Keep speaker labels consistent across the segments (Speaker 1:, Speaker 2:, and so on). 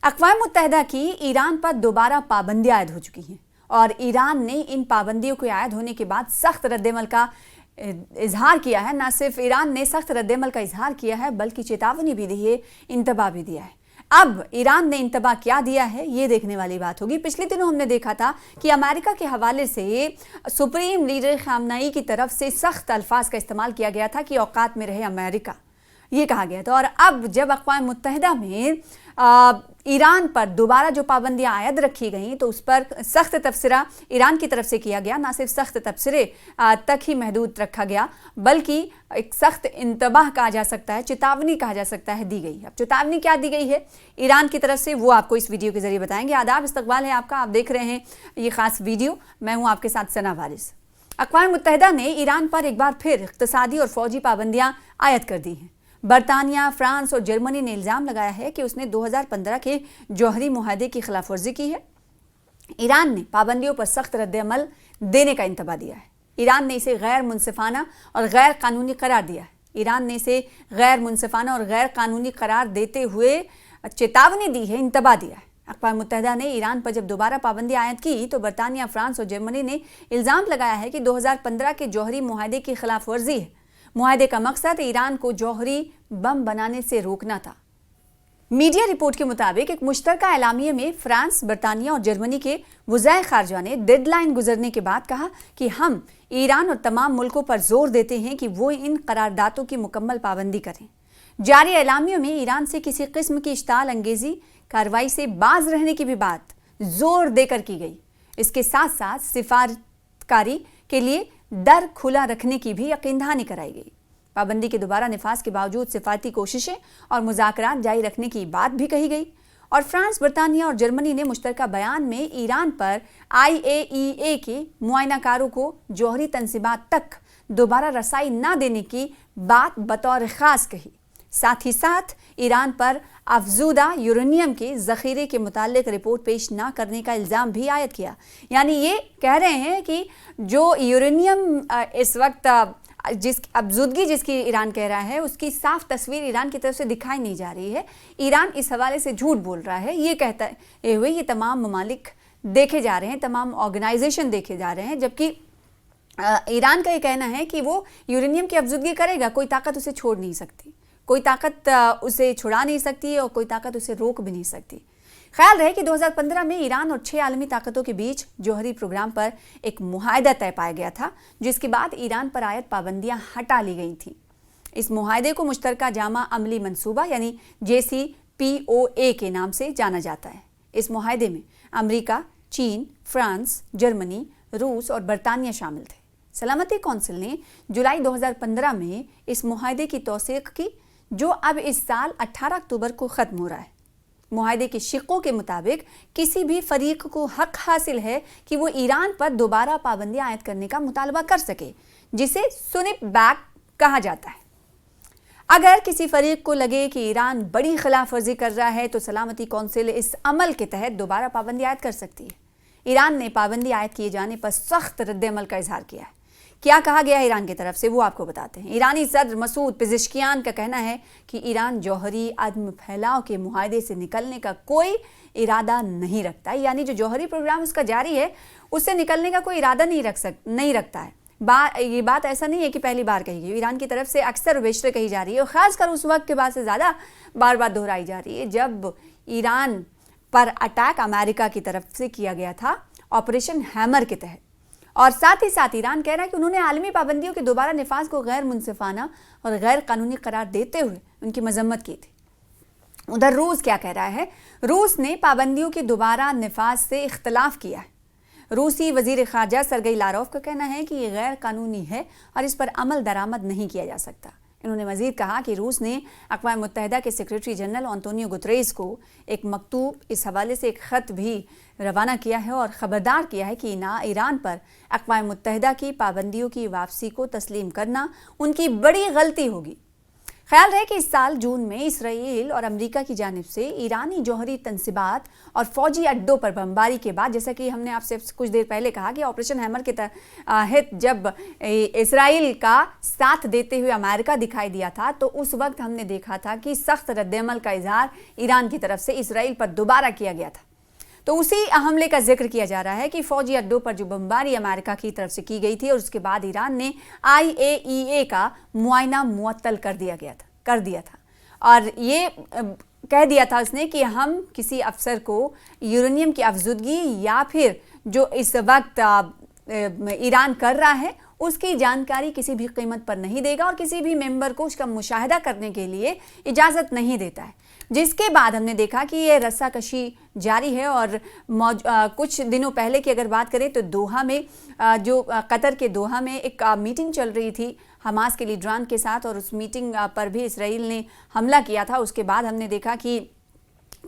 Speaker 1: अक़वाम मुत्तहिदा की ईरान पर दोबारा पाबंदियां आयद हो चुकी हैं और ईरान ने इन पाबंदियों के आयद होने के बाद सख्त रद्दमल का इजहार किया है। न सिर्फ ईरान ने सख्त रद्दमल का इजहार किया है बल्कि चेतावनी भी दी है, इंतबाह भी दिया है। अब ईरान ने इंतबाह क्या दिया है ये देखने वाली बात होगी। पिछले दिनों हमने देखा था कि अमेरिका के हवाले से सुप्रीम लीडर खामनेई की तरफ से सख्त अल्फाज का इस्तेमाल किया गया था कि औकात में रहे अमेरिका, ये कहा गया था। और अब जब अक़वाम मुत्तहिदा में ईरान पर दोबारा जो पाबंदियां आयद रखी गई तो उस पर सख्त तबसरा ईरान की तरफ से किया गया। ना सिर्फ सख्त तबसरे तक ही महदूद रखा गया बल्कि एक सख्त इंतबाह कहा जा सकता है, चेतावनी कहा जा सकता है, दी गई। अब चेतावनी क्या दी गई है ईरान की तरफ से वो आपको इस वीडियो के जरिए बताएंगे। आदाब, इस्तकबाल है आपका, आप देख रहे हैं ये खास वीडियो। मैं हूँ आपके साथ सना वारिस। अक़वाम मुत्तहिदा ने ईरान पर एक बार फिर इक़्तिसादी और फ़ौजी पाबंदियाँ आयद कर दी हैं। बरतानिया, फ्रांस और जर्मनी ने इल्ज़ाम लगाया है कि उसने 2015 के जौहरी मुआहदे की खिलाफ वर्जी की है। ईरान ने पाबंदियों पर सख्त रद्दअमल देने का इंतबाह दिया है। ईरान ने इसे गैर मुनसिफाना और गैर कानूनी करार दिया है। ईरान ने इसे गैर मुनसिफाना और गैर कानूनी करार देते हुए चेतावनी दी है, इंतबाह दिया है। अक़वाम मुत्तहिदा ने ईरान पर जब दोबारा पाबंदी आयद की तो बरतानिया, फ्रांस और जर्मनी ने इल्ज़ाम लगाया है कि 2015 के जौहरी मुआहदे की खिलाफ वर्जी है। मुआहदे का मकसद ईरान को जौहरी बम बनाने से रोकना था। मीडिया रिपोर्ट के मुताबिक एक मुश्तरका एलामिये में फ्रांस, बरतानिया और जर्मनी के वज़ाए ख़ारजा ने डेडलाइन गुजरने के बाद कहा कि हम ईरान और तमाम मुल्कों पर जोर देते हैं कि वो इन करारदातों की मुकम्मल पाबंदी करें। जारी एलामियों में ईरान से किसी किस्म की इश्ताल अंगेज़ी कार्रवाई से बाज रहने की भी बात जोर देकर की गई। इसके साथ साथ सिफारतकारी के लिए दर खुला रखने की भी यकीन दहानी कराई गई। पाबंदी के दोबारा निफाज के बावजूद सिफारती कोशिशें और मुज़ाकरात जारी रखने की बात भी कही गई। और फ्रांस, बरतानिया और जर्मनी ने मुश्तरका बयान में ईरान पर IAEA के मुआयनाकारों को जौहरी तंसीबात तक दोबारा रसाई न देने की बात बतौर ख़ास कही। साथ ही साथ ईरान पर अफजूदा यूरेनियम के ज़ख़ीरे के मुतालिक रिपोर्ट पेश ना करने का इल्ज़ाम भी आयद किया। यानी ये कह रहे हैं कि जो यूरेनियम इस वक्त अफजूदगी जिसकी ईरान कह रहा है उसकी साफ तस्वीर ईरान की तरफ से दिखाई नहीं जा रही है। ईरान इस हवाले से झूठ बोल रहा है, ये कहता है हुए ये तमाम ममालिक देखे जा रहे हैं, तमाम ऑर्गेनाइजेशन देखे जा रहे हैं, जबकि ईरान का ये कहना है कि वो यूरेनियम की अफजूदगी करेगा, कोई ताकत उसे छोड़ नहीं सकती, कोई ताकत उसे छुड़ा नहीं सकती और कोई ताकत उसे रोक भी नहीं सकती। ख्याल रहे कि 2015 में ईरान और 6 आलमी ताकतों के बीच जौहरी प्रोग्राम पर एक मुआहदा तय पाया गया था, जिसके बाद ईरान पर आयद पाबंदियां हटा ली गई थीं। इस मुआहदे को मुश्तरका जामा अमली मंसूबा यानी JCPOA के नाम से जाना जाता है। इस मुआहदे में अमेरिका, चीन, फ्रांस, जर्मनी, रूस और बरतानिया शामिल थे। सलामती कौंसिल ने जुलाई 2015 में इस मुआहदे की तौसीक की, जो अब इस साल 18 अक्टूबर को ख़त्म हो रहा है। मुआहदे के शिक्कों के मुताबिक किसी भी फरीक को हक हासिल है कि वो ईरान पर दोबारा पाबंदियां आयद करने का मुतालबा कर सके, जिसे सुनिप बैक कहा जाता है। अगर किसी फरीक को लगे कि ईरान बड़ी खिलाफ वर्जी कर रहा है तो सलामती कौंसिल इस अमल के तहत दोबारा पाबंदी आयद कर सकती है। ईरान ने पाबंदी आयद किए जाने पर सख्त रद्दअमल का इजहार किया है। क्या कहा गया ईरान की तरफ से वो आपको बताते हैं। ईरानी सदर मसूद पेज़ेश्कियान का कहना है कि ईरान जौहरी अदम फैलाव के मुआहदे से निकलने का कोई इरादा नहीं रखता, यानी जो जौहरी प्रोग्राम उसका जारी है उससे निकलने का कोई इरादा नहीं रखता है। ये बात ऐसा नहीं है कि पहली बार कही गई, ईरान की तरफ से अक्सर व बेशतर कही जा रही है और ख़ासकर उस वक्त के बाद से ज़्यादा बार बार दोहराई जा रही है जब ईरान पर अटैक अमेरिका की तरफ से किया गया था ऑपरेशन हैमर के तहत। और साथ ही साथ ईरान कह रहा है कि उन्होंने आलमी पाबंदियों के दोबारा निफाज को गैर मुनसिफाना और गैर कानूनी करार देते हुए उनकी मजम्मत की थी। उधर रूस क्या कह रहा है? रूस ने पाबंदियों के दोबारा निफाज से इख्तलाफ किया है। रूसी वजीर ख़ारजा सरगई लारोव का कहना है कि ये गैर कानूनी है और इस पर अमल दरामद नहीं किया जा सकता। इन्होंने मज़ीद कहा कि रूस ने अक़वाम मुत्तहिदा के सेक्रेटरी जनरल एंटोनियो गुतरेस को एक मकतूब, इस हवाले से एक ख़त भी रवाना किया है और ख़बरदार किया है कि ईरान पर अक़वाम मुत्तहिदा की पाबंदियों की वापसी को तस्लीम करना उनकी बड़ी गलती होगी। ख्याल है कि इस साल जून में इसराइल और अमेरिका की जानिब से ईरानी जौहरी तंसीबात और फौजी अड्डों पर बमबारी के बाद, जैसा कि हमने आपसे कुछ देर पहले कहा कि ऑपरेशन हैमर के तहत जब इसराइल का साथ देते हुए अमेरिका दिखाई दिया था, तो उस वक्त हमने देखा था कि सख्त रद्द-ए-अमल का इजहार ईरान की तरफ से इसराइल पर दोबारा किया गया था। तो उसी हमले का जिक्र किया जा रहा है कि फौजी अड्डों पर जो बमबारी अमेरिका की तरफ से की गई थी और उसके बाद ईरान ने IAEA का मुआयना मुअत्तल कर दिया था और ये कह दिया था उसने कि हम किसी अफसर को यूरेनियम की अफजूदगी या फिर जो इस वक्त ईरान कर रहा है उसकी जानकारी किसी भी कीमत पर नहीं देगा और किसी भी मेंबर को उसका मुशाहिदा करने के लिए इजाज़त नहीं देता है। जिसके बाद हमने देखा कि ये रस्साकशी जारी है और कुछ दिनों पहले की अगर बात करें तो दोहा में जो कतर के दोहा में एक मीटिंग चल रही थी हमास के लीडरान के साथ, और उस मीटिंग पर भी इसराइल ने हमला किया था। उसके बाद हमने देखा कि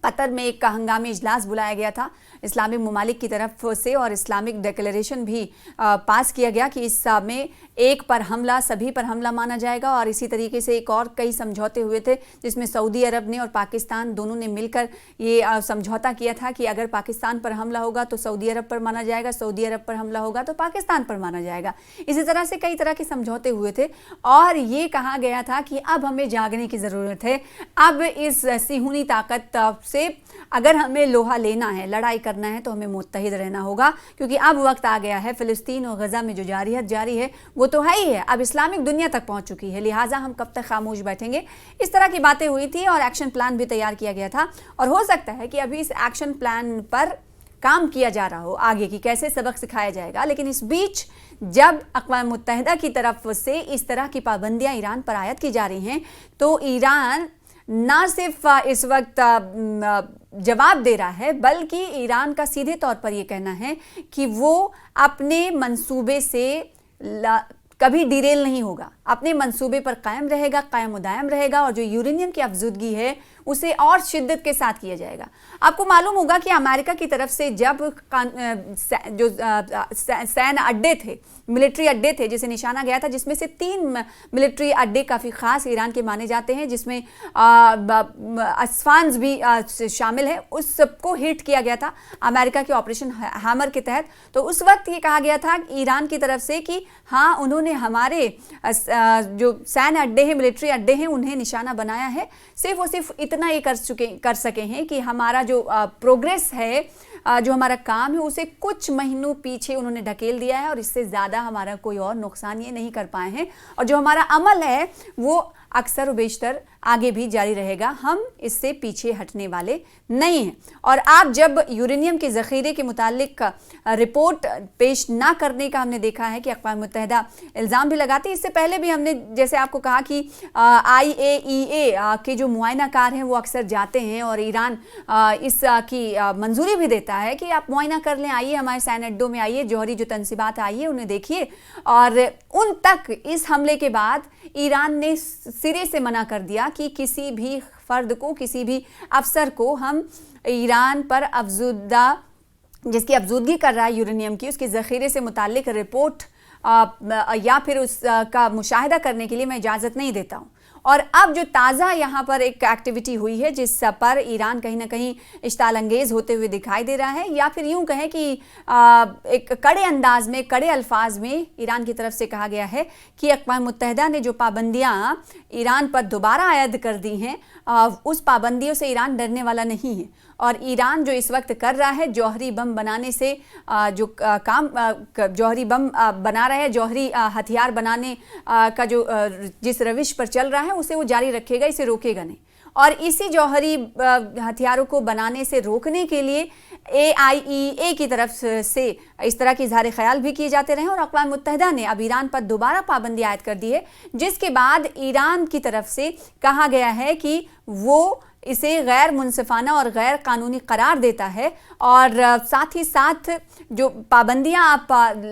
Speaker 1: कतर में एक हंगामी इजलास बुलाया गया था इस्लामिक ममालिक की तरफ से और इस्लामिक डिक्लेरेशन भी पास किया गया कि इस में एक पर हमला सभी पर हमला माना जाएगा। और इसी तरीके से एक और कई समझौते हुए थे जिसमें सऊदी अरब ने और पाकिस्तान दोनों ने मिलकर ये समझौता किया था कि अगर पाकिस्तान पर हमला होगा तो सऊदी अरब पर माना जाएगा, सऊदी अरब पर हमला होगा तो पाकिस्तान पर माना जाएगा। इसी तरह से कई तरह के समझौते हुए थे और ये कहा गया था कि अब हमें जागने की ज़रूरत है। अब इस सिहूनी ताकत से अगर हमें लोहा लेना है, लड़ाई करना है, तो हमें मुत्तहिद रहना होगा, क्योंकि अब वक्त आ गया है। फ़िलिस्तीन और गज़ा में जो जारी है वो तो है ही है, अब इस्लामिक दुनिया तक पहुंच चुकी है, लिहाजा हम कब तक खामोश बैठेंगे। इस तरह की बातें हुई थी और एक्शन प्लान भी तैयार किया गया था और हो सकता है कि अभी इस एक्शन प्लान पर काम किया जा रहा हो आगे की कैसे सबक सिखाया जाएगा। लेकिन इस बीच जब अक़वाम मुत्तहिदा की तरफ से इस तरह की पाबंदियां ईरान पर आयद की जा रही हैं तो ईरान ना सिर्फ इस वक्त जवाब दे रहा है, बल्कि ईरान का सीधे तौर पर यह कहना है कि वो अपने मंसूबे से कभी डिरेल नहीं होगा, अपने मंसूबे पर कायम रहेगा, कायम दायम रहेगा और जो यूरेनियम की अफजूदगी है उसे और शिद्दत के साथ किया जाएगा। आपको मालूम होगा कि अमेरिका की तरफ से जब जो सैन्य अड्डे थे, मिलिट्री अड्डे थे जिसे निशाना गया था, जिसमें से 3 मिलिट्री अड्डे काफ़ी ख़ास ईरान के माने जाते हैं, जिसमें अस्फान्स भी शामिल है, उस सबको हिट किया गया था अमेरिका के ऑपरेशन हैमर के तहत। तो उस वक्त ये कहा गया था ईरान की तरफ से कि हाँ, उन्होंने हमारे जो सैन्य अड्डे हैं, मिलिट्री अड्डे हैं, उन्हें निशाना बनाया है, सिर्फ और सिर्फ इतना ये कर सके हैं कि हमारा जो प्रोग्रेस है, जो हमारा काम है, उसे कुछ महीनों पीछे उन्होंने ढकेल दिया है और इससे ज़्यादा हमारा कोई और नुकसान ये नहीं कर पाए हैं। और जो हमारा अमल है वो अक्सर व बेशतर आगे भी जारी रहेगा, हम इससे पीछे हटने वाले नहीं हैं। और आप जब यूरेनियम के ज़ख़ीरे के मुतालिक रिपोर्ट पेश ना करने का हमने देखा है कि अक़वाम मुत्तहिदा इल्ज़ाम भी लगाती है। इससे पहले भी हमने जैसे आपको कहा कि IAEA के जो मुआयनाकार हैं वो अक्सर जाते हैं और ईरान इसकी मंजूरी भी देता है कि आप मुआयना कर लें, आइए हमारे सैन्य अड्डों में आइए, जौहरी जो तंसीबात आइए उन्हें देखिए। और उन तक इस हमले के बाद ईरान ने सिरे से मना कर दिया कि किसी भी फर्द को, किसी भी अफसर को हम ईरान पर जिसकी अफजूदगी कर रहा है यूरेनियम की, उसके ज़ख़ीरे से मुतालिक रिपोर्ट या फिर उसका मुशाहिदा करने के लिए मैं इजाज़त नहीं देता हूँ। और अब जो ताज़ा यहाँ पर एक एक्टिविटी हुई है जिस पर ईरान कहीं ना कहीं इश्ताल अंगेज़ होते हुए दिखाई दे रहा है, या फिर यूँ कहें कि एक कड़े अंदाज में, कड़े अल्फाज में ईरान की तरफ से कहा गया है कि अक़वाम मुत्तहिदा ने जो पाबंदियाँ ईरान पर दोबारा आयद कर दी हैं, उस पाबंदियों से ईरान डरने वाला नहीं है। और ईरान जो इस वक्त कर रहा है जौहरी बम बनाने से, जो काम जौहरी बम बना रहा है, जौहरी हथियार बनाने का जो जिस रविश पर चल रहा है उसे वो जारी रखेगा, इसे रोकेगा नहीं। और इसी जौहरी हथियारों को बनाने से रोकने के लिए AIEA की तरफ से इस तरह की इज़हार ख्याल भी किए जाते रहे और अक़वाम मुत्तहिदा ने अब ईरान पर दोबारा पाबंदी आयद कर दी है, जिसके बाद ईरान की तरफ से कहा गया है कि वो इसे गैर मुनसिफाना और गैर कानूनी करार देता है। और साथ ही साथ जो पाबंदियां आप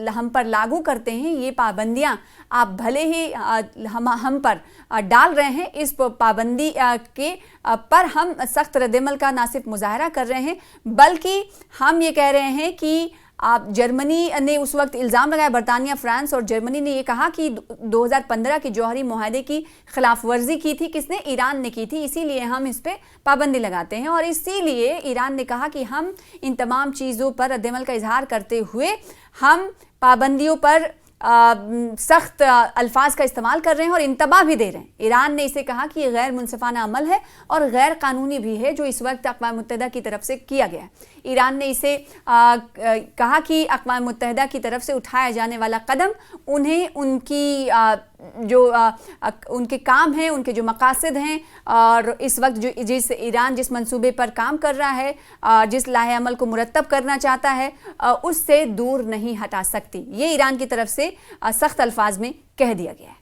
Speaker 1: हम पर लागू करते हैं, ये पाबंदियां आप भले ही हम पर डाल रहे हैं, इस पाबंदी के पर हम सख्त रद्दमल का ना सिर्फ मुजाहरा कर रहे हैं, बल्कि हम ये कह रहे हैं कि आप जर्मनी ने उस वक्त इल्ज़ाम लगाया, बरतानिया, फ्रांस और जर्मनी ने ये कहा कि 2015 के जौहरी मुआहदे की खिलाफ वर्जी की थी, किसने? ईरान ने की थी, इसीलिए हम इस पर पाबंदी लगाते हैं। और इसीलिए ईरान ने कहा कि हम इन तमाम चीज़ों पर रद्दमल का इजहार करते हुए हम पाबंदियों पर सख्त अल्फाज का इस्तेमाल कर रहे हैं और इंतबाह भी दे रहे हैं। ईरान ने इसे कहा कि ये गैर मुनसिफाना अमल है और गैर कानूनी भी है जो इस वक्त अक़वाम मुत्तहिदा की तरफ से किया गया है। ईरान ने इसे कहा कि अक़वाम मुत्तहिदा की तरफ से उठाया जाने वाला कदम उन्हें उनकी उनके काम हैं, उनके जो मकासद हैं और इस वक्त ईरान जिस मंसूबे पर काम कर रहा है, जिस लाहे अमल को मुरतब करना चाहता है, उससे दूर नहीं हटा सकती। ये ईरान की तरफ से सख्त अल्फाज में कह दिया गया है।